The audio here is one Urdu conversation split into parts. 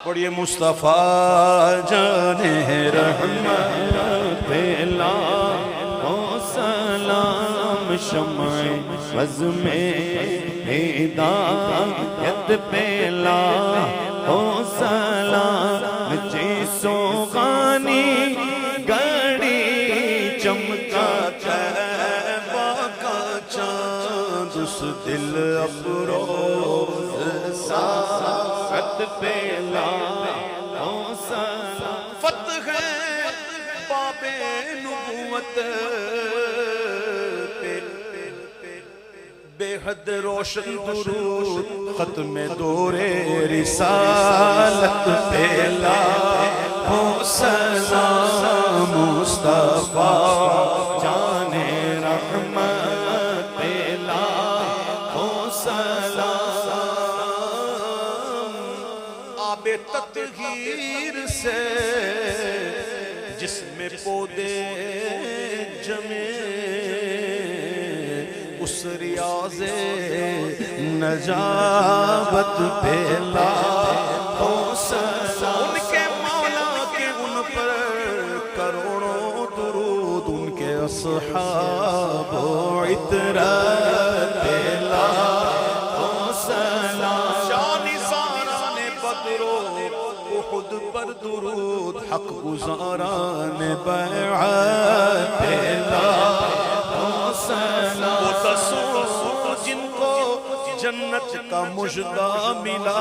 پڑھیے مصطفیٰ جانے رحمت پہلا او سلام شمع وز میں ہدایت پہلا او سلام جیسو غانی گڑی چمکا کعبہ کا چاند اس دل افروز ساعت پہلا او سلام فتح باب نبوت بے حد روشن درود ختم دور رسالت پہلا او سلام مصطفیٰ جانے رحمت پہلا او سلام آب تطہیر سے جس میں پودے جمے اس ریاض نجابت پہلا او سلام ان کے مولا کے ان پر کروڑوں درود ان کے اصحاب و عطرت پہلا او سلام شان ساران بدرو احد پر درود حق گزاران بیعت پہلا او سلام جن کو جنت کا مژدہ ملا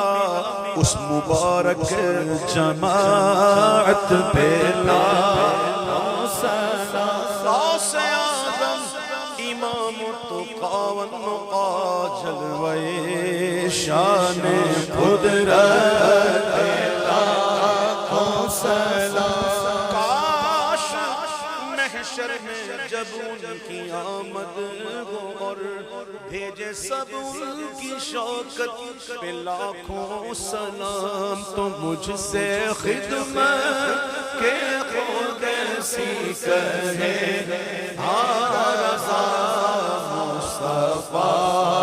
اس مبارک جماعت پہلا او سلام غوث اعظم امام التقیٰ والنقیٰ جلوہ شان قدرت پہلا او سلام کاش محشر میں جب ان کی آمد ہو اور بھیجے سب ان کی شوکت پہ لاکھوں سلام تو مجھ سے خدمت کے خود ایسی کہے ہاں رضا مصطفیٰ